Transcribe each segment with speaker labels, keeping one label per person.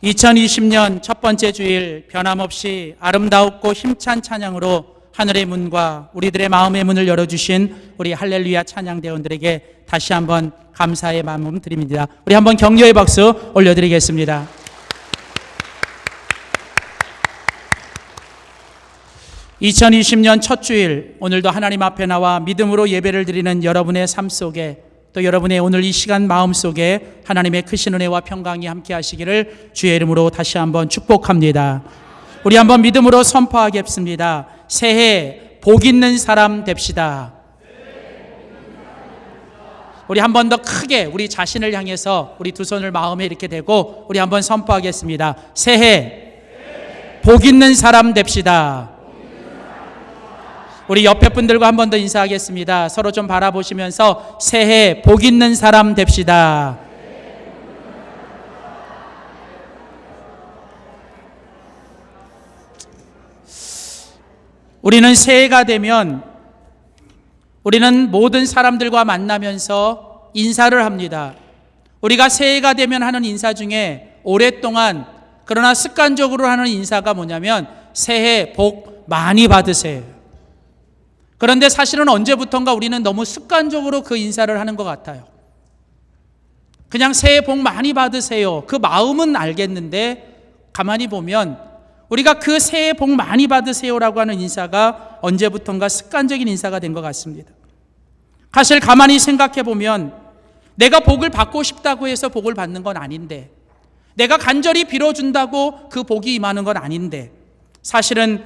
Speaker 1: 2020년 첫 번째 주일 변함없이 아름다웠고 힘찬 찬양으로 하늘의 문과 우리들의 마음의 문을 열어주신 우리 할렐루야 찬양대원들에게 다시 한번 감사의 마음 드립니다. 우리 한번 격려의 박수 올려드리겠습니다. (2020년) 첫 주일, 오늘도 하나님 앞에 나와 믿음으로 예배를 드리는 여러분의 삶 속에, 또 여러분의 오늘 이 시간 마음 속에 하나님의 크신 은혜와 평강이 함께 하시기를 주의 이름으로 다시 한번 축복합니다. 우리 한번 믿음으로 선포하겠습니다. 새해 복 있는 사람 됩시다. 우리 한 번 더 크게 우리 자신을 향해서 우리 두 손을 마음에 이렇게 대고 우리 한번 선포하겠습니다. 새해 복 있는 사람 됩시다. 우리 옆에 분들과 한 번 더 인사하겠습니다. 서로 좀 바라보시면서 새해 복 있는 사람 됩시다. 우리는 새해가 되면 우리는 모든 사람들과 만나면서 인사를 합니다. 우리가 새해가 되면 하는 인사 중에 오랫동안 그러나 습관적으로 하는 인사가 뭐냐면 새해 복 많이 받으세요. 그런데 사실은 언제부턴가 우리는 너무 습관적으로 그 인사를 하는 것 같아요. 그냥 새해 복 많이 받으세요. 그 마음은 알겠는데 가만히 보면 우리가 그 새해 복 많이 받으세요라고 하는 인사가 언제부턴가 습관적인 인사가 된 것 같습니다. 사실 가만히 생각해 보면 내가 복을 받고 싶다고 해서 복을 받는 건 아닌데, 내가 간절히 빌어준다고 그 복이 임하는 건 아닌데, 사실은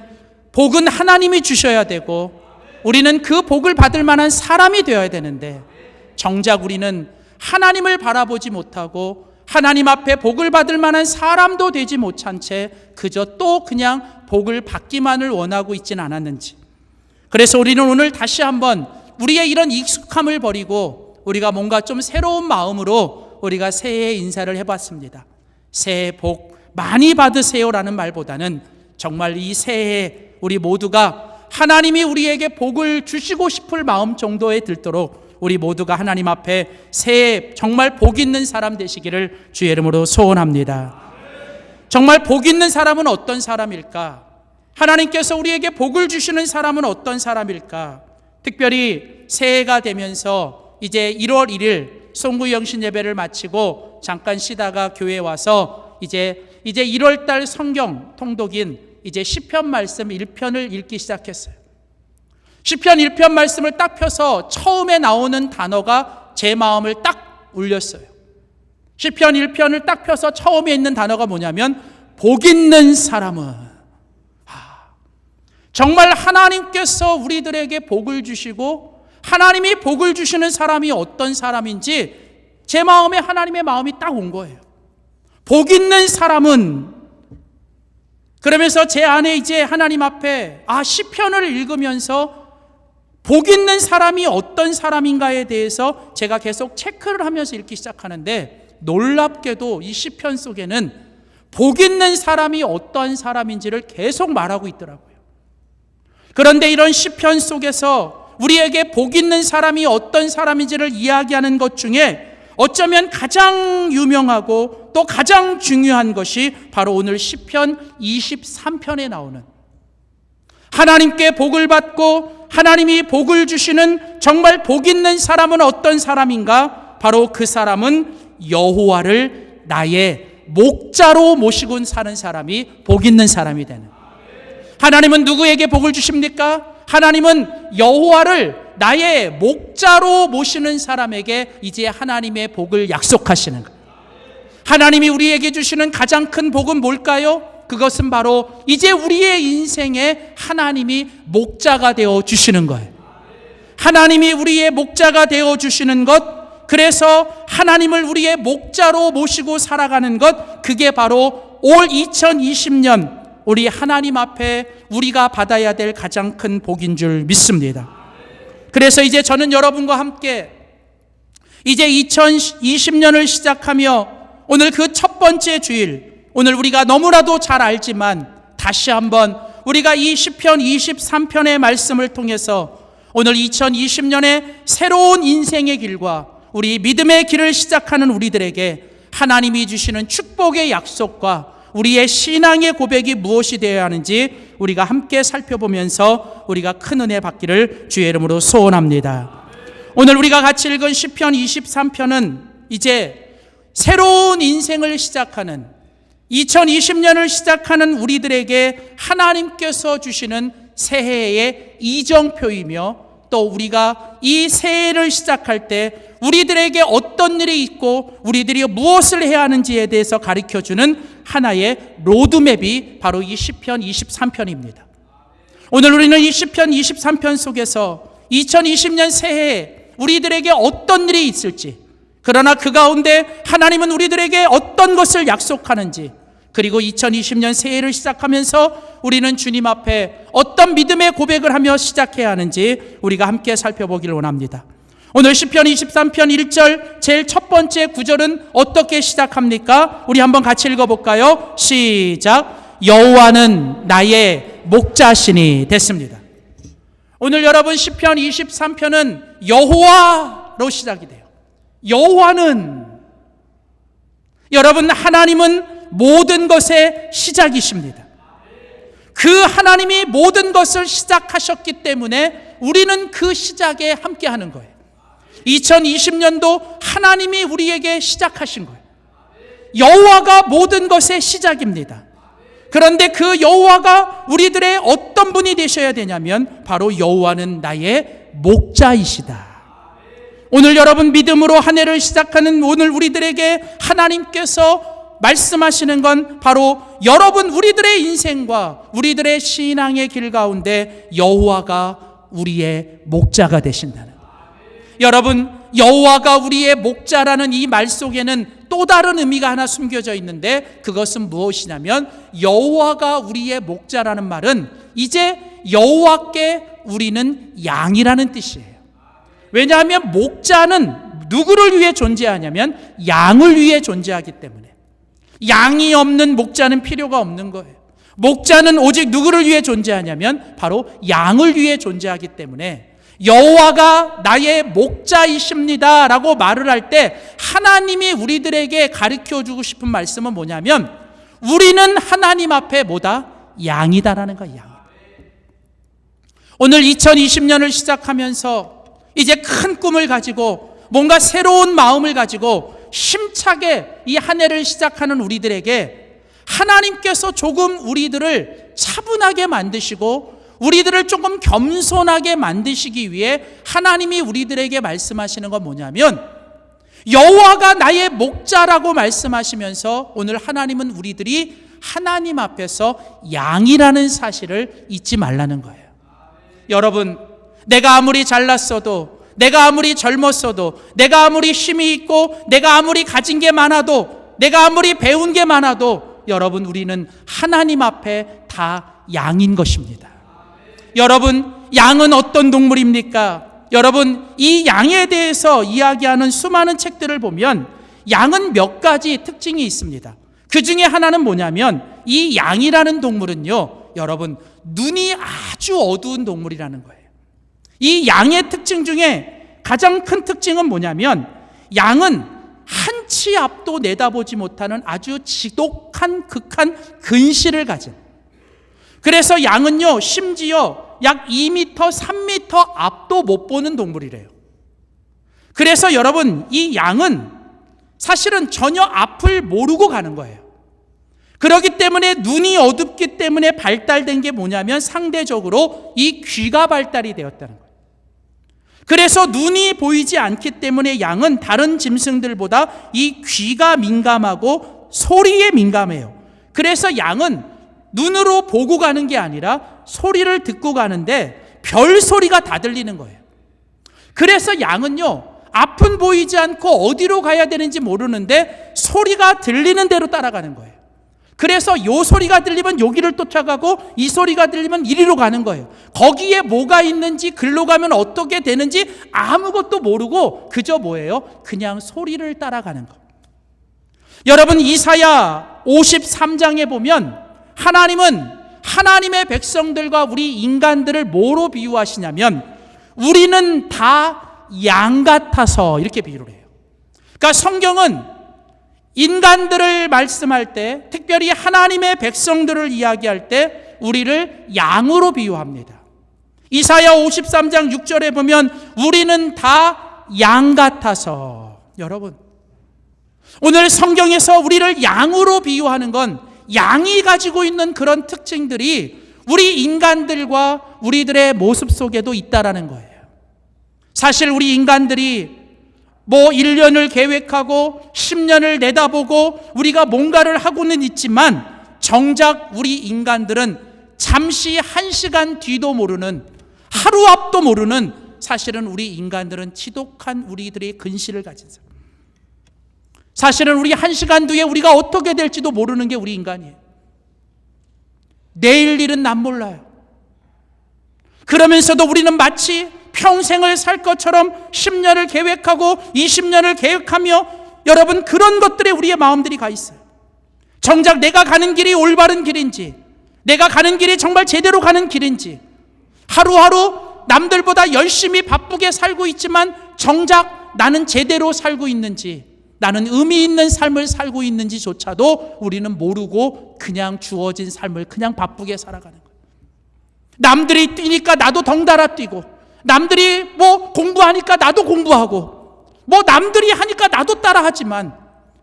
Speaker 1: 복은 하나님이 주셔야 되고 우리는 그 복을 받을 만한 사람이 되어야 되는데, 정작 우리는 하나님을 바라보지 못하고 하나님 앞에 복을 받을 만한 사람도 되지 못한 채 그저 또 그냥 복을 받기만을 원하고 있지는 않았는지, 그래서 우리는 오늘 다시 한번 우리의 이런 익숙함을 버리고 우리가 뭔가 좀 새로운 마음으로 우리가 새해 인사를 해봤습니다. 새해 복 많이 받으세요라는 말보다는 정말 이 새해에 우리 모두가 하나님이 우리에게 복을 주시고 싶을 마음 정도에 들도록 우리 모두가 하나님 앞에 새해 정말 복 있는 사람 되시기를 주의 이름으로 소원합니다. 정말 복 있는 사람은 어떤 사람일까? 하나님께서 우리에게 복을 주시는 사람은 어떤 사람일까? 특별히 새해가 되면서 이제 1월 1일 송구영신 예배를 마치고 잠깐 쉬다가 교회에 와서 이제 1월 달 성경 통독인 이제 시편 말씀 1편을 읽기 시작했어요. 시편 1편 말씀을 딱 펴서 처음에 나오는 단어가 제 마음을 딱 울렸어요. 시편 1편을 딱 펴서 처음에 있는 단어가 뭐냐면 복 있는 사람은, 정말 하나님께서 우리들에게 복을 주시고 하나님이 복을 주시는 사람이 어떤 사람인지 제 마음에 하나님의 마음이 딱 온 거예요. 복 있는 사람은, 그러면서 제 안에 이제 하나님 앞에 시편을 읽으면서 복 있는 사람이 어떤 사람인가에 대해서 제가 계속 체크를 하면서 읽기 시작하는데, 놀랍게도 이 시편 속에는 복 있는 사람이 어떤 사람인지를 계속 말하고 있더라고요. 그런데 이런 시편 속에서 우리에게 복 있는 사람이 어떤 사람인지를 이야기하는 것 중에 어쩌면 가장 유명하고 또 가장 중요한 것이 바로 오늘 시편 23편에 나오는, 하나님께 복을 받고 하나님이 복을 주시는 정말 복 있는 사람은 어떤 사람인가? 바로 그 사람은 여호와를 나의 목자로 모시고 사는 사람이 복 있는 사람이 되는. 하나님은 누구에게 복을 주십니까? 하나님은 여호와를 나의 목자로 모시는 사람에게 이제 하나님의 복을 약속하시는 거예요. 하나님이 우리에게 주시는 가장 큰 복은 뭘까요? 그것은 바로 이제 우리의 인생에 하나님이 목자가 되어 주시는 거예요. 하나님이 우리의 목자가 되어 주시는 것, 그래서 하나님을 우리의 목자로 모시고 살아가는 것, 그게 바로 올 2020년 우리 하나님 앞에 우리가 받아야 될 가장 큰 복인 줄 믿습니다. 그래서 이제 저는 여러분과 함께 이제 2020년을 시작하며 오늘 그 첫 번째 주일, 오늘 우리가 너무나도 잘 알지만 다시 한번 우리가 이 시편 23편의 말씀을 통해서 오늘 2020년의 새로운 인생의 길과 우리 믿음의 길을 시작하는 우리들에게 하나님이 주시는 축복의 약속과 우리의 신앙의 고백이 무엇이 되어야 하는지 우리가 함께 살펴보면서 우리가 큰 은혜 받기를 주의 이름으로 소원합니다. 오늘 우리가 같이 읽은 시편 23편은 이제 새로운 인생을 시작하는 2020년을 시작하는 우리들에게 하나님께서 주시는 새해의 이정표이며 또 우리가 이 새해를 시작할 때 우리들에게 어떤 일이 있고 우리들이 무엇을 해야 하는지에 대해서 가르쳐주는 하나의 로드맵이 바로 이 시편 23편입니다. 오늘 우리는 이 시편 23편 속에서 2020년 새해에 우리들에게 어떤 일이 있을지, 그러나 그 가운데 하나님은 우리들에게 어떤 것을 약속하는지, 그리고 2020년 새해를 시작하면서 우리는 주님 앞에 어떤 믿음의 고백을 하며 시작해야 하는지 우리가 함께 살펴보기를 원합니다. 오늘 시편 23편 1절 제일 첫 번째 구절은 어떻게 시작합니까? 우리 한번 같이 읽어볼까요? 시작. 여호와는 나의 목자시니. 됐습니다. 오늘 여러분 시편 23편은 여호와로 시작이 돼요. 여호와는, 여러분 하나님은 모든 것의 시작이십니다. 그 하나님이 모든 것을 시작하셨기 때문에 우리는 그 시작에 함께하는 거예요. 2020년도 하나님이 우리에게 시작하신 거예요. 여호와가 모든 것의 시작입니다. 그런데 그 여호와가 우리들의 어떤 분이 되셔야 되냐면 바로 여호와는 나의 목자이시다. 오늘 여러분 믿음으로 한 해를 시작하는 오늘 우리들에게 하나님께서 말씀하시는 건 바로 여러분 우리들의 인생과 우리들의 신앙의 길 가운데 여호와가 우리의 목자가 되신다는 거예요. 여러분 여호와가 우리의 목자라는 이 말 속에는 또 다른 의미가 하나 숨겨져 있는데 그것은 무엇이냐면 여호와가 우리의 목자라는 말은 이제 여호와께 우리는 양이라는 뜻이에요. 왜냐하면 목자는 누구를 위해 존재하냐면 양을 위해 존재하기 때문에 양이 없는 목자는 필요가 없는 거예요. 목자는 오직 누구를 위해 존재하냐면 바로 양을 위해 존재하기 때문에 여호와가 나의 목자이십니다 라고 말을 할 때 하나님이 우리들에게 가르쳐주고 싶은 말씀은 뭐냐면 우리는 하나님 앞에 뭐다? 양이다라는 거야. 양. 오늘 2020년을 시작하면서 이제 큰 꿈을 가지고 뭔가 새로운 마음을 가지고 힘차게 이 한 해를 시작하는 우리들에게 하나님께서 조금 우리들을 차분하게 만드시고 우리들을 조금 겸손하게 만드시기 위해 하나님이 우리들에게 말씀하시는 건 뭐냐면 여호와가 나의 목자라고 말씀하시면서 오늘 하나님은 우리들이 하나님 앞에서 양이라는 사실을 잊지 말라는 거예요. 여러분, 내가 아무리 잘났어도, 내가 아무리 젊었어도, 내가 아무리 힘이 있고, 내가 아무리 가진 게 많아도, 내가 아무리 배운 게 많아도 여러분 우리는 하나님 앞에 다 양인 것입니다. 여러분, 양은 어떤 동물입니까? 여러분, 이 양에 대해서 이야기하는 수많은 책들을 보면 양은 몇 가지 특징이 있습니다. 그 중에 하나는 뭐냐면 이 양이라는 동물은요, 여러분, 눈이 아주 어두운 동물이라는 거예요. 이 양의 특징 중에 가장 큰 특징은 뭐냐면 양은 한치 앞도 내다보지 못하는 아주 지독한 극한 근시를 가진, 그래서 양은요 심지어 약 2m, 3m 앞도 못 보는 동물이래요. 그래서 여러분 이 양은 사실은 전혀 앞을 모르고 가는 거예요. 그렇기 때문에 눈이 어둡기 때문에 발달된 게 뭐냐면 상대적으로 이 귀가 발달이 되었다는 거예요. 그래서 눈이 보이지 않기 때문에 양은 다른 짐승들보다 이 귀가 민감하고 소리에 민감해요. 그래서 양은 눈으로 보고 가는 게 아니라 소리를 듣고 가는데 별 소리가 다 들리는 거예요. 그래서 양은요 앞은 보이지 않고 어디로 가야 되는지 모르는데 소리가 들리는 대로 따라가는 거예요. 그래서 요 소리가 들리면 여기를 쫓아가고 이 소리가 들리면 이리로 가는 거예요. 거기에 뭐가 있는지, 글로 가면 어떻게 되는지 아무것도 모르고 그저 뭐예요? 그냥 소리를 따라가는 거. 여러분 이사야 53장에 보면 하나님은 하나님의 백성들과 우리 인간들을 뭐로 비유하시냐면 우리는 다 양 같아서 이렇게 비유를 해요. 그러니까 성경은 인간들을 말씀할 때, 특별히 하나님의 백성들을 이야기할 때 우리를 양으로 비유합니다. 이사야 53장 6절에 보면 우리는 다 양 같아서, 여러분, 오늘 성경에서 우리를 양으로 비유하는 건 양이 가지고 있는 그런 특징들이 우리 인간들과 우리들의 모습 속에도 있다라는 거예요. 사실 우리 인간들이 1년을 계획하고 10년을 내다보고 우리가 뭔가를 하고는 있지만 정작 우리 인간들은 잠시 1시간 뒤도 모르는, 하루 앞도 모르는, 사실은 우리 인간들은 지독한 우리들의 근시를 가진 사람. 사실은 우리 1시간 뒤에 우리가 어떻게 될지도 모르는 게 우리 인간이에요. 내일 일은 난 몰라요. 그러면서도 우리는 마치 평생을 살 것처럼 10년을 계획하고 20년을 계획하며, 여러분, 그런 것들에 우리의 마음들이 가 있어요. 정작 내가 가는 길이 올바른 길인지, 내가 가는 길이 정말 제대로 가는 길인지, 하루하루 남들보다 열심히 바쁘게 살고 있지만 정작 나는 제대로 살고 있는지, 나는 의미 있는 삶을 살고 있는지조차도 우리는 모르고 그냥 주어진 삶을 그냥 바쁘게 살아가는 거예요. 남들이 뛰니까 나도 덩달아 뛰고, 남들이 공부하니까 나도 공부하고, 남들이 하니까 나도 따라하지만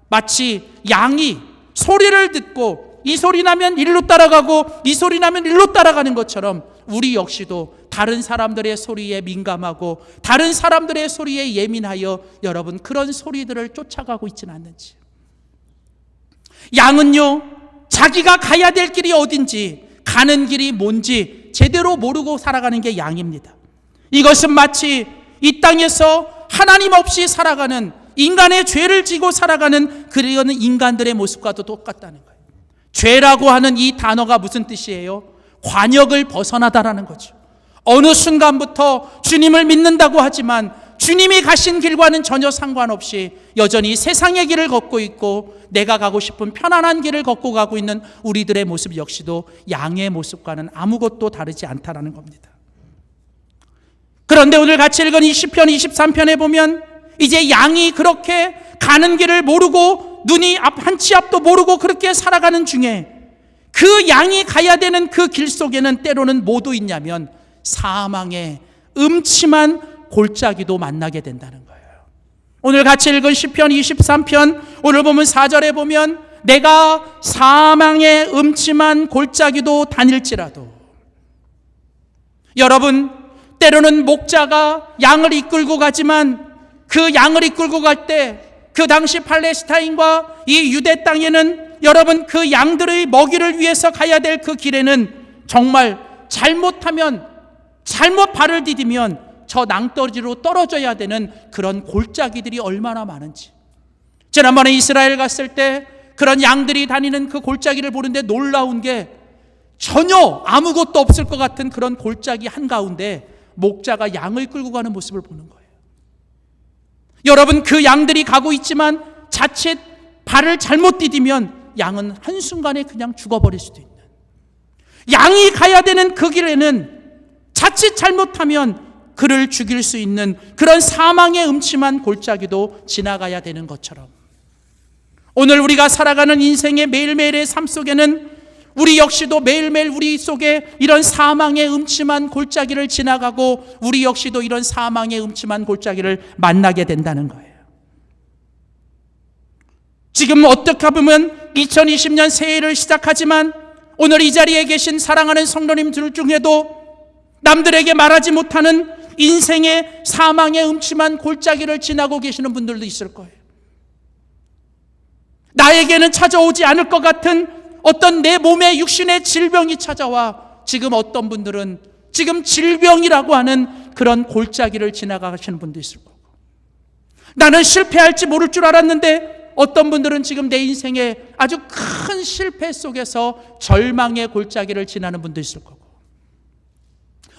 Speaker 1: 마치 양이 소리를 듣고 이 소리 나면 일로 따라가고 이 소리 나면 일로 따라가는 것처럼 우리 역시도 다른 사람들의 소리에 민감하고 다른 사람들의 소리에 예민하여 여러분 그런 소리들을 쫓아가고 있지는 않는지. 양은요, 자기가 가야 될 길이 어딘지, 가는 길이 뭔지 제대로 모르고 살아가는 게 양입니다. 이것은 마치 이 땅에서 하나님 없이 살아가는, 인간의 죄를 지고 살아가는 그런 인간들의 모습과도 똑같다는 거예요. 죄라고 하는 이 단어가 무슨 뜻이에요? 관역을 벗어나다라는 거죠. 어느 순간부터 주님을 믿는다고 하지만 주님이 가신 길과는 전혀 상관없이 여전히 세상의 길을 걷고 있고 내가 가고 싶은 편안한 길을 걷고 가고 있는 우리들의 모습 역시도 양의 모습과는 아무것도 다르지 않다라는 겁니다. 그런데 오늘 같이 읽은 이 시편 23편에 보면 이제 양이 그렇게 가는 길을 모르고 눈이 한 치 앞도 모르고 그렇게 살아가는 중에 그 양이 가야 되는 그 길 속에는 때로는 뭐도 있냐면 사망의 음침한 골짜기도 만나게 된다는 거예요. 오늘 같이 읽은 시편 23편 오늘 보면 4절에 보면 내가 사망의 음침한 골짜기도 다닐지라도, 여러분 때로는 목자가 양을 이끌고 가지만 그 양을 이끌고 갈 때 그 당시 팔레스타인과 이 유대 땅에는 여러분 그 양들의 먹이를 위해서 가야 될 그 길에는 정말 잘못하면, 잘못 발을 디디면 저 낭떠러지로 떨어져야 되는 그런 골짜기들이 얼마나 많은지. 지난번에 이스라엘 갔을 때 그런 양들이 다니는 그 골짜기를 보는데 놀라운 게 전혀 아무것도 없을 것 같은 그런 골짜기 한가운데 목자가 양을 끌고 가는 모습을 보는 거예요. 여러분 그 양들이 가고 있지만 자칫 발을 잘못 디디면 양은 한순간에 그냥 죽어버릴 수도 있는, 양이 가야 되는 그 길에는 자칫 잘못하면 그를 죽일 수 있는 그런 사망의 음침한 골짜기도 지나가야 되는 것처럼 오늘 우리가 살아가는 인생의 매일매일의 삶 속에는 우리 역시도 매일매일 우리 속에 이런 사망의 음침한 골짜기를 지나가고 우리 역시도 이런 사망의 음침한 골짜기를 만나게 된다는 거예요. 지금 어떻게 보면 2020년 새해를 시작하지만 오늘 이 자리에 계신 사랑하는 성도님들 중에도 남들에게 말하지 못하는 인생의 사망의 음침한 골짜기를 지나고 계시는 분들도 있을 거예요. 나에게는 찾아오지 않을 것 같은 어떤 내 몸에 육신의 질병이 찾아와 지금 어떤 분들은 지금 질병이라고 하는 그런 골짜기를 지나가시는 분도 있을 거고, 나는 실패할지 모를 줄 알았는데 어떤 분들은 지금 내 인생에 아주 큰 실패 속에서 절망의 골짜기를 지나는 분도 있을 거고,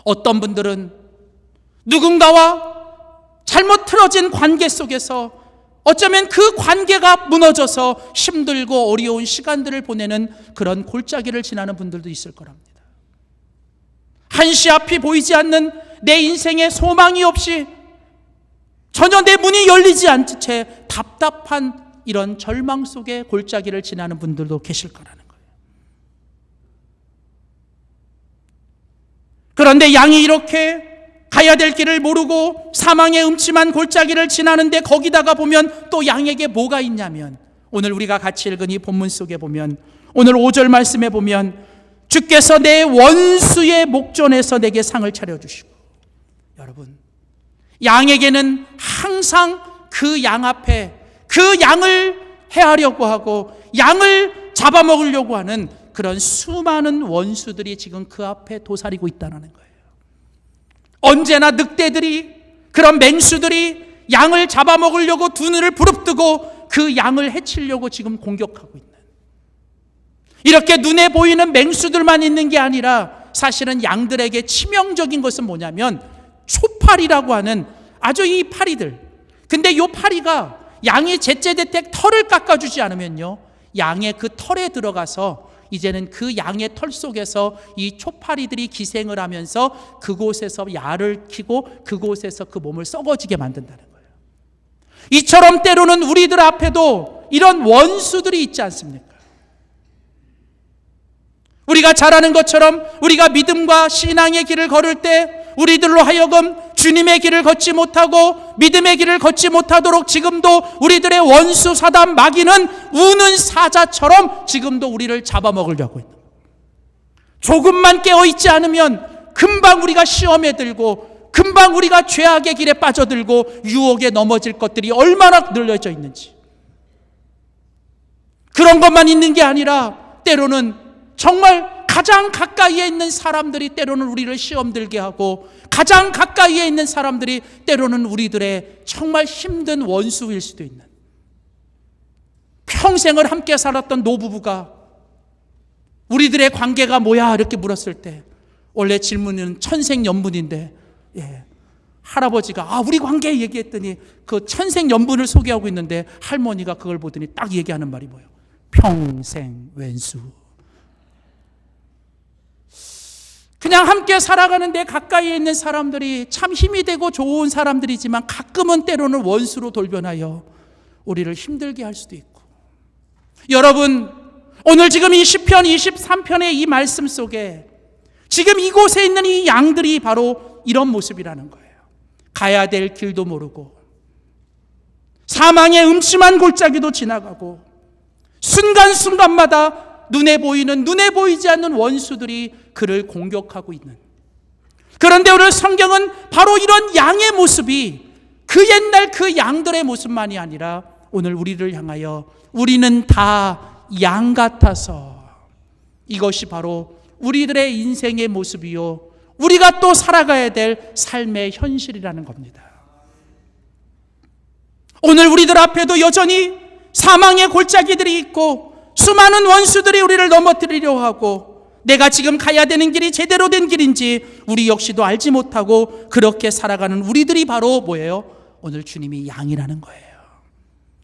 Speaker 1: 어떤 분들은 누군가와 잘못 틀어진 관계 속에서 어쩌면 그 관계가 무너져서 힘들고 어려운 시간들을 보내는 그런 골짜기를 지나는 분들도 있을 거랍니다. 한시 앞이 보이지 않는 내 인생에 소망이 없이 전혀 내 문이 열리지 않은 채 답답한 이런 절망 속에 골짜기를 지나는 분들도 계실 거라는 거예요. 그런데 양이 이렇게 가야 될 길을 모르고 사망의 음침한 골짜기를 지나는데 거기다가 보면 또 양에게 뭐가 있냐면, 오늘 우리가 같이 읽은 이 본문 속에 보면, 오늘 5절 말씀에 보면 주께서 내 원수의 목전에서 내게 상을 차려주시고, 여러분, 양에게는 항상 그 양 앞에 그 양을 해하려고 하고 양을 잡아먹으려고 하는 그런 수많은 원수들이 지금 그 앞에 도사리고 있다는 거예요. 언제나 늑대들이, 그런 맹수들이 양을 잡아먹으려고 두 눈을 부릅뜨고 그 양을 해치려고 지금 공격하고 있는, 이렇게 눈에 보이는 맹수들만 있는 게 아니라 사실은 양들에게 치명적인 것은 뭐냐면 초파리라고 하는 아주 이 파리들. 근데 이 파리가 양이 제때제때 털을 깎아주지 않으면요, 양의 그 털에 들어가서 이제는 그 양의 털 속에서 이 초파리들이 기생을 하면서 그곳에서 야를 키고 그곳에서 그 몸을 썩어지게 만든다는 거예요. 이처럼 때로는 우리들 앞에도 이런 원수들이 있지 않습니까? 우리가 잘 아는 것처럼 우리가 믿음과 신앙의 길을 걸을 때 우리들로 하여금 주님의 길을 걷지 못하고 믿음의 길을 걷지 못하도록 지금도 우리들의 원수 사단 마귀는 우는 사자처럼 지금도 우리를 잡아먹으려고 있는 거예요. 조금만 깨어있지 않으면 금방 우리가 시험에 들고 금방 우리가 죄악의 길에 빠져들고 유혹에 넘어질 것들이 얼마나 늘려져 있는지, 그런 것만 있는 게 아니라 때로는 정말 가장 가까이에 있는 사람들이 때로는 우리를 시험 들게 하고, 가장 가까이에 있는 사람들이 때로는 우리들의 정말 힘든 원수일 수도 있는, 평생을 함께 살았던 노부부가 우리들의 관계가 뭐야 이렇게 물었을 때 원래 질문은 천생연분인데, 할아버지가 우리 관계 얘기했더니 그 천생연분을 소개하고 있는데 할머니가 그걸 보더니 딱 얘기하는 말이 뭐예요? 평생 왼수. 그냥 함께 살아가는데 가까이에 있는 사람들이 참 힘이 되고 좋은 사람들이지만 가끔은 때로는 원수로 돌변하여 우리를 힘들게 할 수도 있고, 여러분, 오늘 지금 이 시편 23편의 이 말씀 속에 지금 이곳에 있는 이 양들이 바로 이런 모습이라는 거예요. 가야 될 길도 모르고 사망의 음침한 골짜기도 지나가고 순간순간마다 눈에 보이는 눈에 보이지 않는 원수들이 그를 공격하고 있는, 그런데 오늘 성경은 바로 이런 양의 모습이 그 옛날 그 양들의 모습만이 아니라 오늘 우리를 향하여 우리는 다 양 같아서, 이것이 바로 우리들의 인생의 모습이요 우리가 또 살아가야 될 삶의 현실이라는 겁니다. 오늘 우리들 앞에도 여전히 사망의 골짜기들이 있고 수많은 원수들이 우리를 넘어뜨리려 하고, 내가 지금 가야 되는 길이 제대로 된 길인지 우리 역시도 알지 못하고 그렇게 살아가는 우리들이 바로 뭐예요? 오늘 주님이 양이라는 거예요.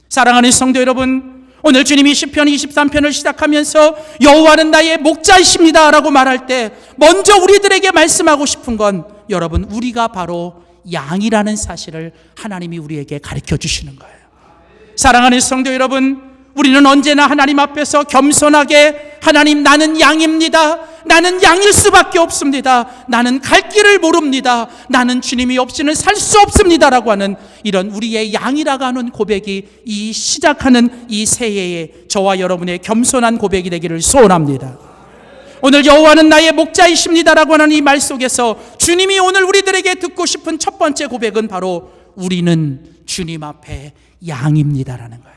Speaker 1: 사랑하는 성도 여러분, 오늘 주님이 시편 23편을 시작하면서 여호와는 나의 목자이십니다 라고 말할 때 먼저 우리들에게 말씀하고 싶은 건, 여러분, 우리가 바로 양이라는 사실을 하나님이 우리에게 가르쳐 주시는 거예요. 사랑하는 성도 여러분, 우리는 언제나 하나님 앞에서 겸손하게, 하나님, 나는 양입니다. 나는 양일 수밖에 없습니다. 나는 갈 길을 모릅니다. 나는 주님이 없이는 살 수 없습니다 라고 하는 이런 우리의 양이라고 하는 고백이 이 시작하는 이 새해에 저와 여러분의 겸손한 고백이 되기를 소원합니다. 오늘 여호와는 나의 목자이십니다 라고 하는 이 말 속에서 주님이 오늘 우리들에게 듣고 싶은 첫 번째 고백은 바로 우리는 주님 앞에 양입니다라는 거예요.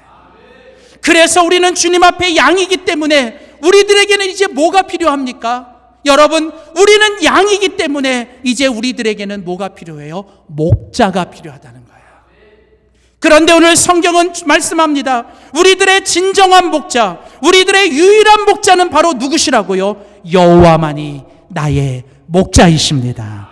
Speaker 1: 그래서 우리는 주님 앞에 양이기 때문에 우리들에게는 이제 뭐가 필요합니까? 여러분, 우리는 양이기 때문에 이제 우리들에게는 뭐가 필요해요? 목자가 필요하다는 거예요. 그런데 오늘 성경은 말씀합니다. 우리들의 진정한 목자, 우리들의 유일한 목자는 바로 누구시라고요? 여호와만이 나의 목자이십니다.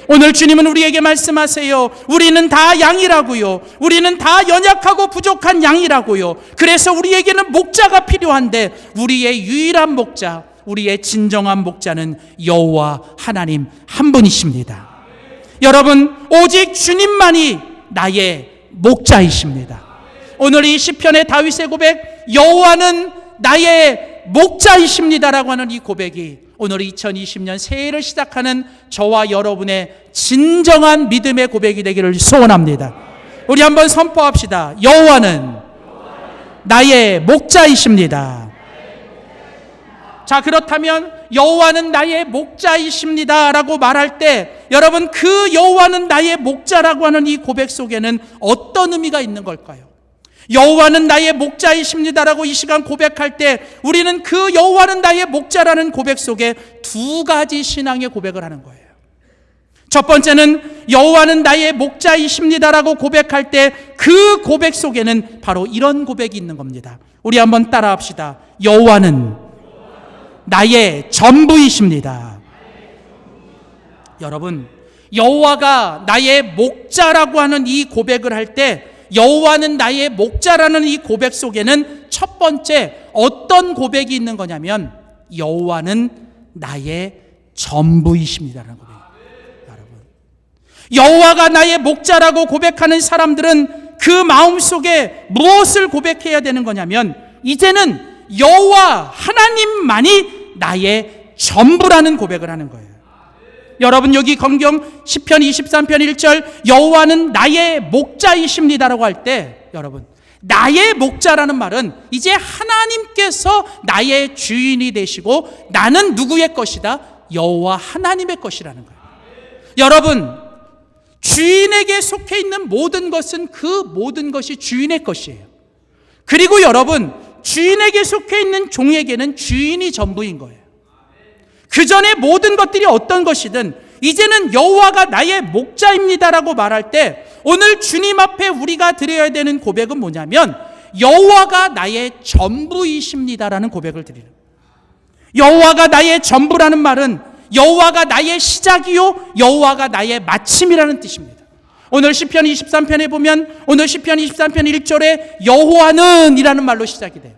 Speaker 1: 오늘 주님은 우리에게 말씀하세요. 우리는 다 양이라고요. 우리는 다 연약하고 부족한 양이라고요. 그래서 우리에게는 목자가 필요한데 우리의 유일한 목자, 우리의 진정한 목자는 여호와 하나님 한 분이십니다. 여러분, 오직 주님만이 나의 목자이십니다. 오늘 이 시편의 다윗의 고백, 여호와는 나의 목자이십니다라고 하는 이 고백이 오늘 2020년 새해를 시작하는 저와 여러분의 진정한 믿음의 고백이 되기를 소원합니다. 우리 한번 선포합시다. 여호와는 나의 목자이십니다. 자, 그렇다면 여호와는 나의 목자이십니다 라고 말할 때 여러분, 그 여호와는 나의 목자라고 하는 이 고백 속에는 어떤 의미가 있는 걸까요? 여호와는 나의 목자이십니다라고 이 시간 고백할 때 우리는 그 여호와는 나의 목자라는 고백 속에 두 가지 신앙의 고백을 하는 거예요. 첫 번째는 여호와는 나의 목자이십니다라고 고백할 때 그 고백 속에는 바로 이런 고백이 있는 겁니다. 우리 한번 따라합시다. 여호와는 나의 전부이십니다. 여러분, 여호와가 나의 목자라고 하는 이 고백을 할 때 여호와는 나의 목자라는 이 고백 속에는 첫 번째 어떤 고백이 있는 거냐면 여호와는 나의 전부이십니다라는 고백입니다. 여러분, 여호와가 나의 목자라고 고백하는 사람들은 그 마음속에 무엇을 고백해야 되는 거냐면 이제는 여호와 하나님만이 나의 전부라는 고백을 하는 거예요. 여러분, 여기 성경 시편 23편 1절 여호와는 나의 목자이십니다라고 할 때 여러분, 나의 목자라는 말은 이제 하나님께서 나의 주인이 되시고 나는 누구의 것이다? 여호와 하나님의 것이라는 거예요. 여러분, 주인에게 속해 있는 모든 것은 그 모든 것이 주인의 것이에요. 그리고 여러분, 주인에게 속해 있는 종에게는 주인이 전부인 거예요. 그 전에 모든 것들이 어떤 것이든 이제는 여호와가 나의 목자입니다라고 말할 때 오늘 주님 앞에 우리가 드려야 되는 고백은 뭐냐면 여호와가 나의 전부이십니다라는 고백을 드리는 거예요. 여호와가 나의 전부라는 말은 여호와가 나의 시작이요 여호와가 나의 마침이라는 뜻입니다. 오늘 시편 23편에 보면 오늘 시편 23편 1절에 여호와는 이라는 말로 시작이 돼요.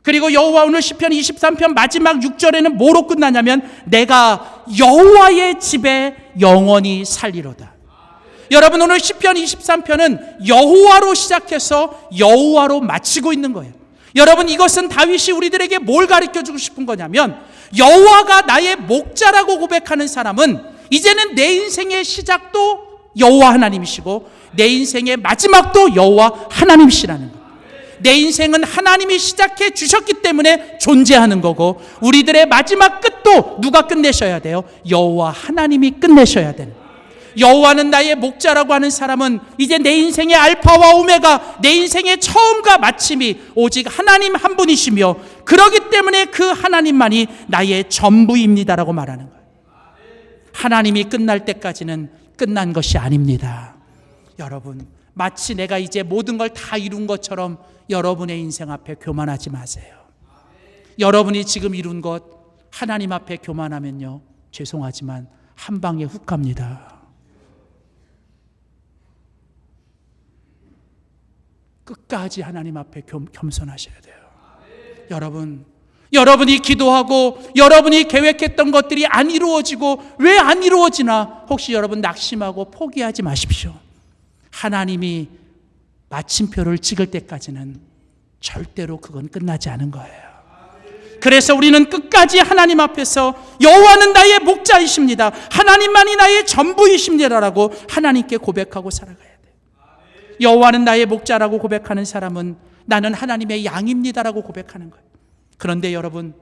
Speaker 1: 그리고 여호와 오늘 시편 23편 마지막 6절에는 뭐로 끝나냐면 내가 여호와의 집에 영원히 살리로다. 여러분, 오늘 시편 23편은 여호와로 시작해서 여호와로 마치고 있는 거예요. 여러분, 이것은 다윗이 우리들에게 뭘 가르쳐주고 싶은 거냐면 여호와가 나의 목자라고 고백하는 사람은 이제는 내 인생의 시작도 여호와 하나님이시고 내 인생의 마지막도 여호와 하나님이시라는 거예요. 내 인생은 하나님이 시작해 주셨기 때문에 존재하는 거고 우리들의 마지막 끝도 누가 끝내셔야 돼요? 여호와 하나님이 끝내셔야 되는 거예요. 여호와는 나의 목자라고 하는 사람은 이제 내 인생의 알파와 오메가, 내 인생의 처음과 마침이 오직 하나님 한 분이시며 그러기 때문에 그 하나님만이 나의 전부입니다라고 말하는 거예요. 하나님이 끝날 때까지는 끝난 것이 아닙니다. 여러분, 마치 내가 이제 모든 걸 다 이룬 것처럼 여러분의 인생 앞에 교만하지 마세요. 여러분이 지금 이룬 것 하나님 앞에 교만하면요, 죄송하지만 한 방에 훅 갑니다. 끝까지 하나님 앞에 겸손하셔야 돼요. 여러분이 기도하고 여러분이 계획했던 것들이 안 이루어지고 왜 안 이루어지나 혹시 여러분 낙심하고 포기하지 마십시오. 하나님이 마침표를 찍을 때까지는 절대로 그건 끝나지 않은 거예요. 그래서 우리는 끝까지 하나님 앞에서 여호와는 나의 목자이십니다, 하나님만이 나의 전부이십니다라고 하나님께 고백하고 살아가야 돼요. 여호와는 나의 목자라고 고백하는 사람은 나는 하나님의 양입니다라고 고백하는 거예요. 그런데 여러분,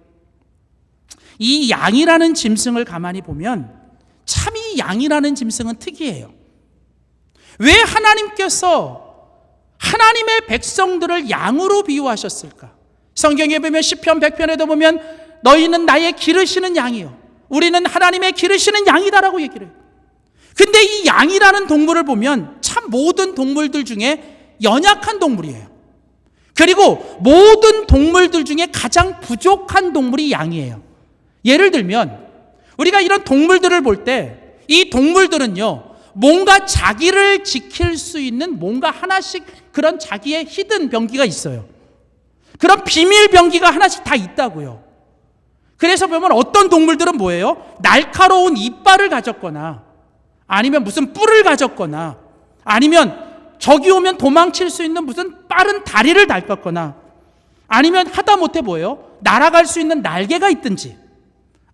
Speaker 1: 이 양이라는 짐승을 가만히 보면 참 이 양이라는 짐승은 특이해요. 왜 하나님께서 하나님의 백성들을 양으로 비유하셨을까? 성경에 보면 시편 100편에도 보면 너희는 나의 기르시는 양이요, 우리는 하나님의 기르시는 양이다라고 얘기를 해요. 근데 이 양이라는 동물을 보면 참 모든 동물들 중에 연약한 동물이에요. 그리고 모든 동물들 중에 가장 부족한 동물이 양이에요. 예를 들면 우리가 이런 동물들을 볼 때 이 동물들은요, 뭔가 자기를 지킬 수 있는 뭔가 하나씩 그런 자기의 히든 병기가 있어요. 그런 비밀 병기가 하나씩 다 있다고요. 그래서 보면 어떤 동물들은 뭐예요? 날카로운 이빨을 가졌거나 아니면 무슨 뿔을 가졌거나 아니면 적이 오면 도망칠 수 있는 무슨 빠른 다리를 닳거나 아니면 하다못해 뭐예요? 날아갈 수 있는 날개가 있든지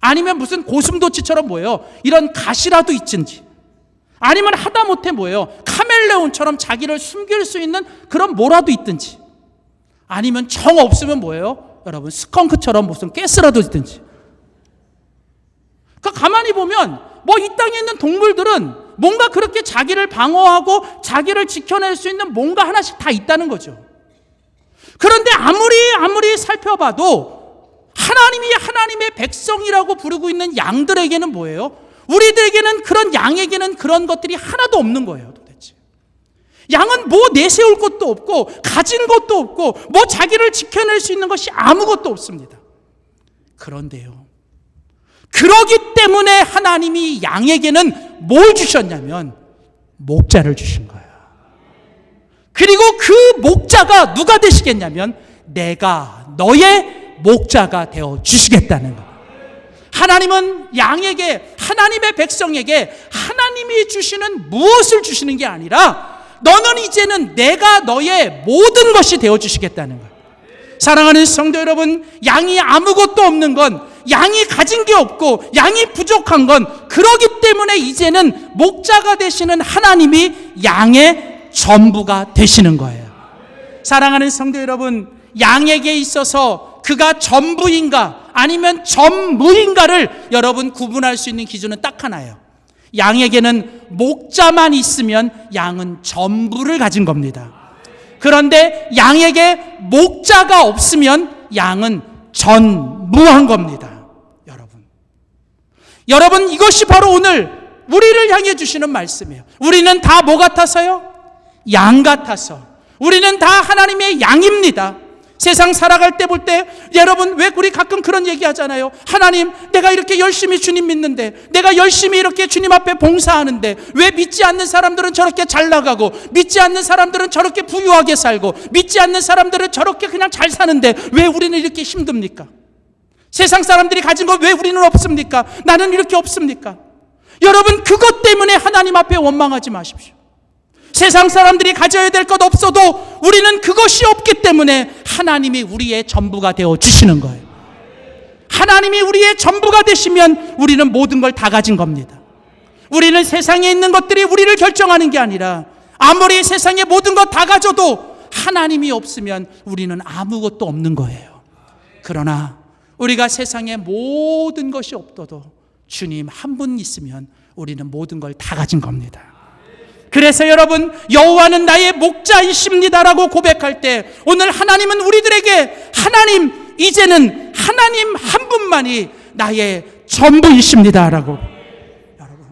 Speaker 1: 아니면 무슨 고슴도치처럼 뭐예요? 이런 가시라도 있든지 아니면 하다못해 뭐예요? 카멜레온처럼 자기를 숨길 수 있는 그런 뭐라도 있든지 아니면 정 없으면 뭐예요? 여러분 스컹크처럼 무슨 가스라도 있든지 그러니까 가만히 보면 뭐 이 땅에 있는 동물들은 뭔가 그렇게 자기를 방어하고 자기를 지켜낼 수 있는 뭔가 하나씩 다 있다는 거죠. 그런데 아무리 살펴봐도 하나님의 백성이라고 부르고 있는 양들에게는 뭐예요? 우리들에게는 그런 양에게는 그런 것들이 하나도 없는 거예요, 도대체. 양은 뭐 내세울 것도 없고 가진 것도 없고 뭐 자기를 지켜낼 수 있는 것이 아무것도 없습니다. 그런데요, 그러기 때문에 하나님이 양에게는 뭘 주셨냐면 목자를 주신 거예요. 그리고 그 목자가 누가 되시겠냐면 내가 너의 목자가 되어 주시겠다는 거예요. 하나님은 양에게, 하나님의 백성에게 하나님이 주시는 무엇을 주시는 게 아니라 너는 이제는 내가 너의 모든 것이 되어 주시겠다는 거예요. 사랑하는 성도 여러분, 양이 아무것도 없는 건, 양이 가진 게 없고 양이 부족한 건 그러기 때문에 이제는 목자가 되시는 하나님이 양의 전부가 되시는 거예요. 사랑하는 성도 여러분, 양에게 있어서 그가 전부인가 아니면 전무인가를 여러분 구분할 수 있는 기준은 딱 하나예요. 양에게는 목자만 있으면 양은 전부를 가진 겁니다. 그런데 양에게 목자가 없으면 양은 전무한 겁니다. 여러분 이것이 바로 오늘 우리를 향해 주시는 말씀이에요. 우리는 다 뭐 같아서요? 양 같아서. 우리는 다 하나님의 양입니다. 세상 살아갈 때 볼 때 여러분 왜 우리 가끔 그런 얘기 하잖아요. 하나님, 내가 이렇게 열심히 주님 믿는데, 내가 열심히 이렇게 주님 앞에 봉사하는데 왜 믿지 않는 사람들은 저렇게 잘 나가고 믿지 않는 사람들은 저렇게 부유하게 살고 믿지 않는 사람들은 저렇게 그냥 잘 사는데 왜 우리는 이렇게 힘듭니까? 세상 사람들이 가진 거 왜 우리는 없습니까? 나는 이렇게 없습니까? 여러분 그것 때문에 하나님 앞에 원망하지 마십시오. 세상 사람들이 가져야 될 것 없어도 우리는 그것이 없기 때문에 하나님이 우리의 전부가 되어 주시는 거예요. 하나님이 우리의 전부가 되시면 우리는 모든 걸 다 가진 겁니다. 우리는 세상에 있는 것들이 우리를 결정하는 게 아니라 아무리 세상의 모든 것 다 가져도 하나님이 없으면 우리는 아무것도 없는 거예요. 그러나 우리가 세상의 모든 것이 없어도 주님 한 분 있으면 우리는 모든 걸 다 가진 겁니다. 그래서 여러분, 여호와는 나의 목자이십니다라고 고백할 때 오늘 하나님은 우리들에게 하나님, 이제는 하나님 한 분만이 나의 전부이십니다라고. 여러분,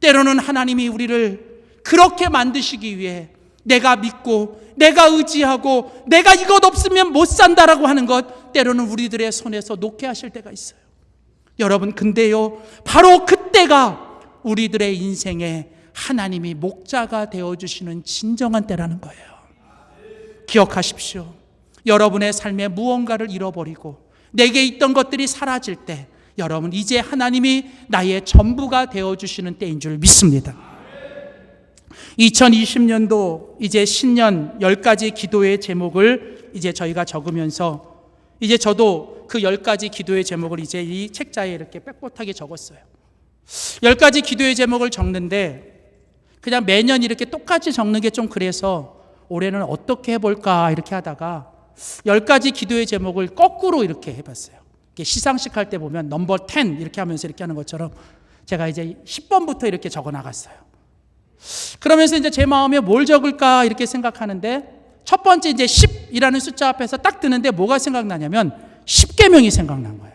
Speaker 1: 때로는 하나님이 우리를 그렇게 만드시기 위해 내가 믿고 내가 의지하고 내가 이것 없으면 못 산다라고 하는 것 때로는 우리들의 손에서 놓게 하실 때가 있어요. 여러분, 근데요, 바로 그때가 우리들의 인생에 하나님이 목자가 되어주시는 진정한 때라는 거예요. 기억하십시오. 여러분의 삶에 무언가를 잃어버리고 내게 있던 것들이 사라질 때 여러분 이제 하나님이 나의 전부가 되어주시는 때인 줄 믿습니다. 2020년도 이제 신년 10가지 기도의 제목을 이제 저희가 적으면서 이제 저도 그 10가지 기도의 제목을 이제 이 책자에 이렇게 빽빽하게 적었어요. 10가지 기도의 제목을 적는데 그냥 매년 이렇게 똑같이 적는 게 좀 그래서 올해는 어떻게 해볼까 이렇게 하다가 10가지 기도의 제목을 거꾸로 이렇게 해봤어요. 시상식 할 때 보면 넘버 10 이렇게 하면서 이렇게 하는 것처럼 제가 이제 10번부터 이렇게 적어 나갔어요. 그러면서 이제 제 마음에 뭘 적을까 이렇게 생각하는데 첫 번째 이제 10이라는 숫자 앞에서 딱 드는데 뭐가 생각나냐면 10계명이 생각난 거예요.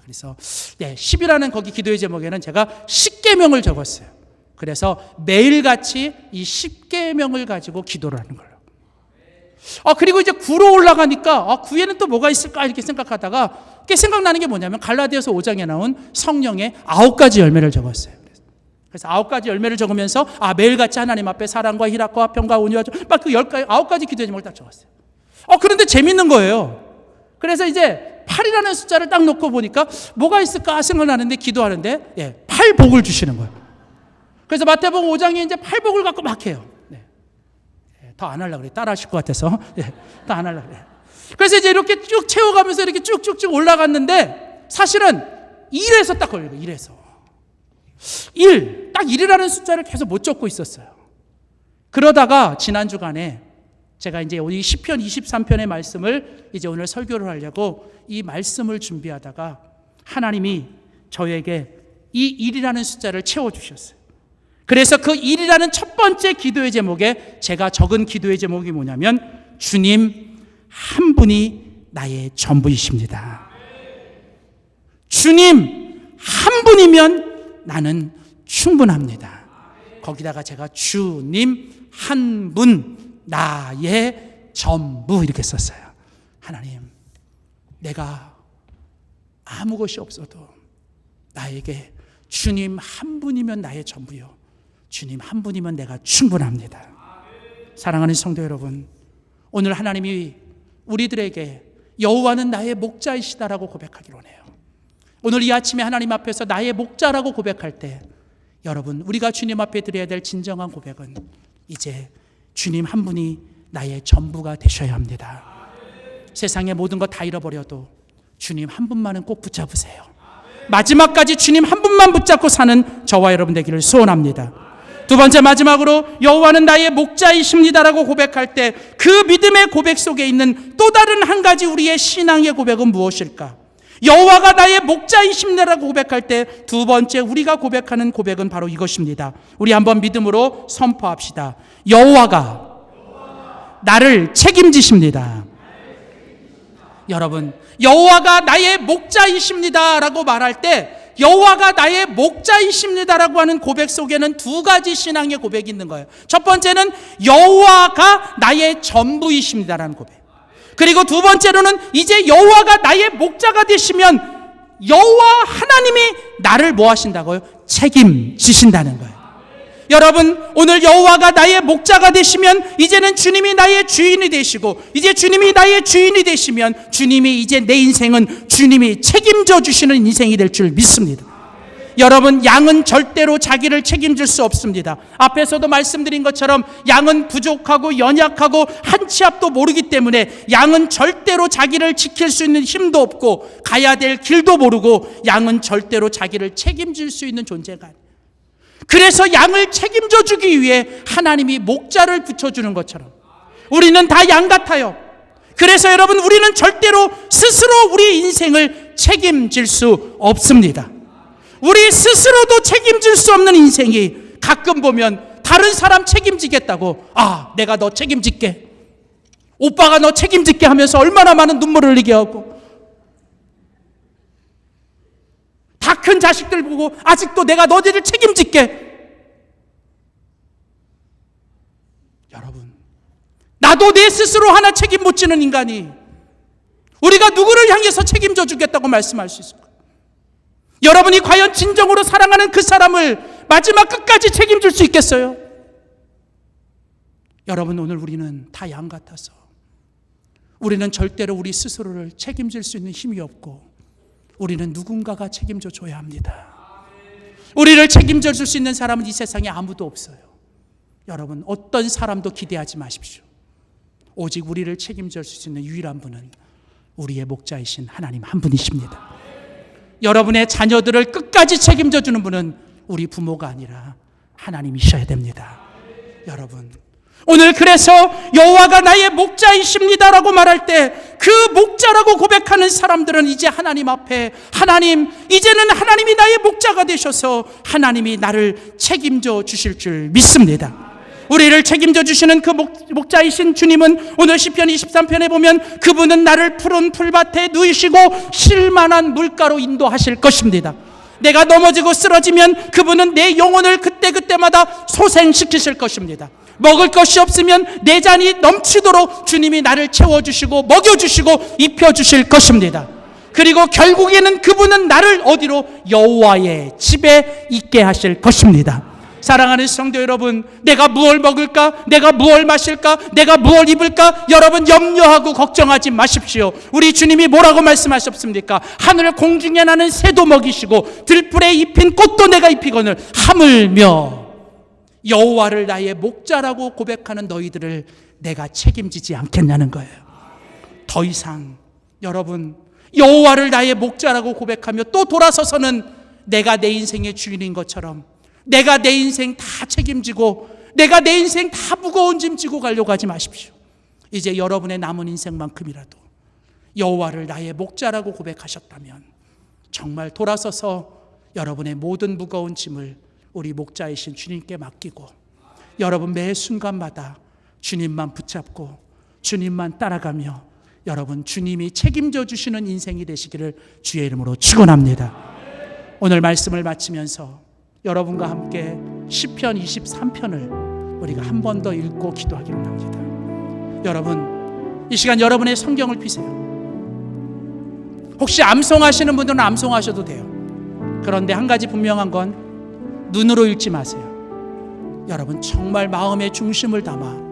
Speaker 1: 그래서 10이라는 거기 기도의 제목에는 제가 10계명을 적었어요. 그래서 매일같이 이 10계명을 가지고 기도를 하는 걸로. 그리고 이제 9로 올라가니까 9에는 또 뭐가 있을까 이렇게 생각하다가 생각나는 게 뭐냐면 갈라디아서 5장에 나온 성령의 9가지 열매를 적었어요. 그래서 9가지 열매를 적으면서 매일같이 하나님 앞에 사랑과 희락과 화평과 온유와 막 그 9가지 기도의 제목을 딱 적었어요. 그런데 재밌는 거예요. 그래서 이제 8이라는 숫자를 딱 놓고 보니까 뭐가 있을까 생각나는데 기도하는데 팔복을 주시는 거예요. 그래서 마태복음 5장에 이제 팔복을 갖고 막 해요. 더 안 하려고 그래. 따라 하실 것 같아서. 더 안 하려고 그래. 그래서 이제 이렇게 쭉 채워가면서 이렇게 쭉쭉쭉 올라갔는데 사실은 1에서 딱 걸려요. 1에서. 1. 딱 1이라는 숫자를 계속 못 적고 있었어요. 그러다가 지난 주간에 제가 이제 우리 시편 23편의 말씀을 이제 오늘 설교를 하려고 이 말씀을 준비하다가 하나님이 저에게 이 1이라는 숫자를 채워주셨어요. 그래서 그 1이라는 첫 번째 기도의 제목에 제가 적은 기도의 제목이 뭐냐면 주님 한 분이 나의 전부이십니다. 주님 한 분이면 나는 충분합니다. 거기다가 제가 주님 한 분 나의 전부 이렇게 썼어요. 하나님, 내가 아무 것이 없어도 나에게 주님 한 분이면 나의 전부요. 주님 한 분이면 내가 충분합니다. 사랑하는 성도 여러분, 오늘 하나님이 우리들에게 여호와는 나의 목자이시다라고 고백하기로 해요. 오늘 이 아침에 하나님 앞에서 나의 목자라고 고백할 때 여러분, 우리가 주님 앞에 드려야 될 진정한 고백은 이제 주님 한 분이 나의 전부가 되셔야 합니다. 세상의 모든 것 다 잃어버려도 주님 한 분만은 꼭 붙잡으세요. 마지막까지 주님 한 분만 붙잡고 사는 저와 여러분 되기를 소원합니다. 두 번째, 마지막으로 여호와는 나의 목자이십니다라고 고백할 때 그 믿음의 고백 속에 있는 또 다른 한 가지 우리의 신앙의 고백은 무엇일까? 여호와가 나의 목자이십니다라고 고백할 때 두 번째 우리가 고백하는 고백은 바로 이것입니다. 우리 한번 믿음으로 선포합시다. 여호와가 나를 책임지십니다. 여러분, 여호와가 나의 목자이십니다라고 말할 때 여호와가 나의 목자이십니다라고 하는 고백 속에는 두 가지 신앙의 고백이 있는 거예요. 첫 번째는 여호와가 나의 전부이십니다라는 고백. 그리고 두 번째로는 이제 여호와가 나의 목자가 되시면 여호와 하나님이 나를 뭐 하신다고요? 책임지신다는 거예요. 여러분, 오늘 여호와가 나의 목자가 되시면 이제는 주님이 나의 주인이 되시고, 이제 주님이 나의 주인이 되시면 주님이 이제 내 인생은 주님이 책임져 주시는 인생이 될 줄 믿습니다. 여러분, 양은 절대로 자기를 책임질 수 없습니다. 앞에서도 말씀드린 것처럼 양은 부족하고 연약하고 한 치 앞도 모르기 때문에 양은 절대로 자기를 지킬 수 있는 힘도 없고 가야 될 길도 모르고 양은 절대로 자기를 책임질 수 있는 존재가 아니에요. 그래서 양을 책임져 주기 위해 하나님이 목자를 붙여주는 것처럼 우리는 다 양 같아요. 그래서 여러분, 우리는 절대로 스스로 우리 인생을 책임질 수 없습니다. 우리 스스로도 책임질 수 없는 인생이 가끔 보면 다른 사람 책임지겠다고, 내가 너 책임질게, 오빠가 너 책임질게 하면서 얼마나 많은 눈물을 흘리게 하고, 다 큰 자식들 보고 아직도 내가 너희를 책임질게. 여러분, 나도 내 스스로 하나 책임 못 지는 인간이 우리가 누구를 향해서 책임져 주겠다고 말씀할 수 있을까? 여러분이 과연 진정으로 사랑하는 그 사람을 마지막 끝까지 책임질 수 있겠어요? 여러분, 오늘 우리는 다 양 같아서 우리는 절대로 우리 스스로를 책임질 수 있는 힘이 없고 우리는 누군가가 책임져 줘야 합니다. 우리를 책임져 줄 수 있는 사람은 이 세상에 아무도 없어요. 여러분, 어떤 사람도 기대하지 마십시오. 오직 우리를 책임져 줄 수 있는 유일한 분은 우리의 목자이신 하나님 한 분이십니다. 여러분의 자녀들을 끝까지 책임져 주는 분은 우리 부모가 아니라 하나님이셔야 됩니다. 여러분, 오늘 그래서 여호와가 나의 목자이십니다라고 말할 때 그 목자라고 고백하는 사람들은 이제 하나님 앞에, 하나님, 이제는 하나님이 나의 목자가 되셔서 하나님이 나를 책임져 주실 줄 믿습니다. 우리를 책임져 주시는 그 목자이신 주님은 오늘 시편 23편에 보면 그분은 나를 푸른 풀밭에 누이시고 쉴만한 물가로 인도하실 것입니다. 내가 넘어지고 쓰러지면 그분은 내 영혼을 그때그때마다 소생시키실 것입니다. 먹을 것이 없으면 내 잔이 넘치도록 주님이 나를 채워주시고 먹여주시고 입혀주실 것입니다. 그리고 결국에는 그분은 나를 어디로? 여호와의 집에 있게 하실 것입니다. 사랑하는 성도 여러분, 내가 무엇을 먹을까? 내가 무엇을 마실까? 내가 무엇을 입을까? 여러분, 염려하고 걱정하지 마십시오. 우리 주님이 뭐라고 말씀하셨습니까? 하늘 공중에 나는 새도 먹이시고 들풀에 입힌 꽃도 내가 입히거늘 하물며 여호와를 나의 목자라고 고백하는 너희들을 내가 책임지지 않겠냐는 거예요. 더 이상 여러분 여호와를 나의 목자라고 고백하며 또 돌아서서는 내가 내 인생의 주인인 것처럼 내가 내 인생 다 책임지고 내가 내 인생 다 무거운 짐 지고 가려고 하지 마십시오. 이제 여러분의 남은 인생만큼이라도 여호와를 나의 목자라고 고백하셨다면 정말 돌아서서 여러분의 모든 무거운 짐을 우리 목자이신 주님께 맡기고 여러분 매 순간마다 주님만 붙잡고 주님만 따라가며 여러분 주님이 책임져 주시는 인생이 되시기를 주의 이름으로 축원합니다. 오늘 말씀을 마치면서 여러분과 함께 시편 23편을 우리가 한 번 더 읽고 기도하기로 합니다. 여러분 이 시간 여러분의 성경을 펴세요. 혹시 암송하시는 분들은 암송하셔도 돼요. 그런데 한 가지 분명한 건 눈으로 읽지 마세요. 여러분 정말 마음의 중심을 담아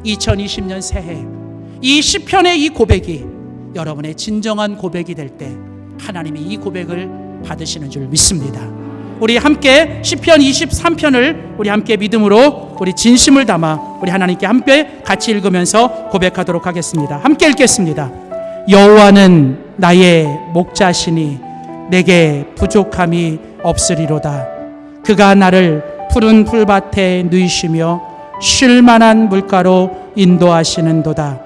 Speaker 1: 2020년 새해 이 시편의 이 고백이 여러분의 진정한 고백이 될 때 하나님이 이 고백을 받으시는 줄 믿습니다. 우리 함께 시편 23편을 우리 함께 믿음으로 우리 진심을 담아 우리 하나님께 함께 같이 읽으면서 고백하도록 하겠습니다. 함께 읽겠습니다. 여호와는 나의 목자시니 내게 부족함이 없으리로다. 그가 나를 푸른 풀밭에 누이시며 쉴 만한 물가로 인도하시는도다.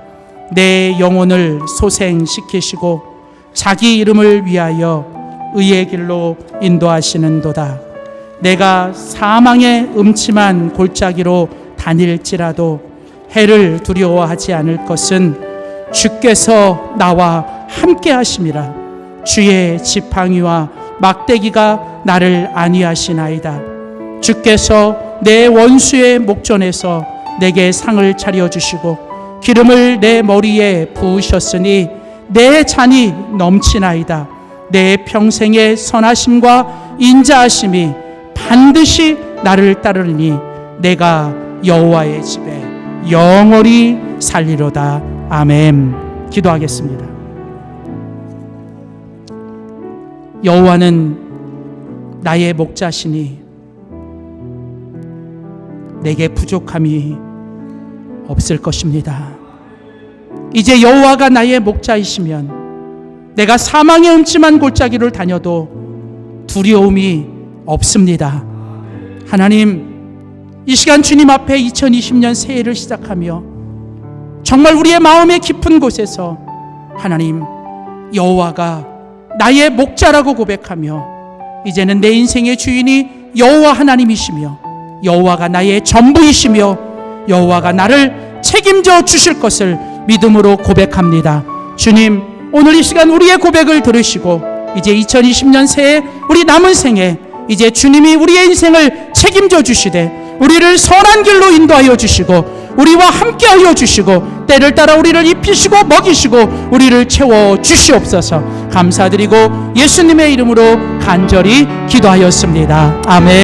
Speaker 1: 내 영혼을 소생시키시고 자기 이름을 위하여 의의 길로 인도하시는도다. 내가 사망의 음침한 골짜기로 다닐지라도 해를 두려워하지 않을 것은 주께서 나와 함께 하심이라. 주의 지팡이와 막대기가 나를 안위하시나이다. 주께서 내 원수의 목전에서 내게 상을 차려주시고 기름을 내 머리에 부으셨으니 내 잔이 넘치나이다. 내 평생의 선하심과 인자하심이 반드시 나를 따르니 내가 여호와의 집에 영원히 살리로다. 아멘. 기도하겠습니다. 여호와는 나의 목자시니 내게 부족함이 없을 것입니다. 이제 여호와가 나의 목자이시면 내가 사망의 음침한 골짜기를 다녀도 두려움이 없습니다. 하나님, 이 시간 주님 앞에 2020년 새해를 시작하며 정말 우리의 마음의 깊은 곳에서 하나님 여호와가 나의 목자라고 고백하며 이제는 내 인생의 주인이 여호와 하나님이시며 여호와가 나의 전부이시며 여호와가 나를 책임져 주실 것을 믿음으로 고백합니다. 주님, 오늘 이 시간 우리의 고백을 들으시고 이제 2020년 새해 우리 남은 생에 이제 주님이 우리의 인생을 책임져 주시되 우리를 선한 길로 인도하여 주시고 우리와 함께하여 주시고 때를 따라 우리를 입히시고 먹이시고 우리를 채워 주시옵소서. 감사드리고 예수님의 이름으로 간절히 기도하였습니다. 아멘.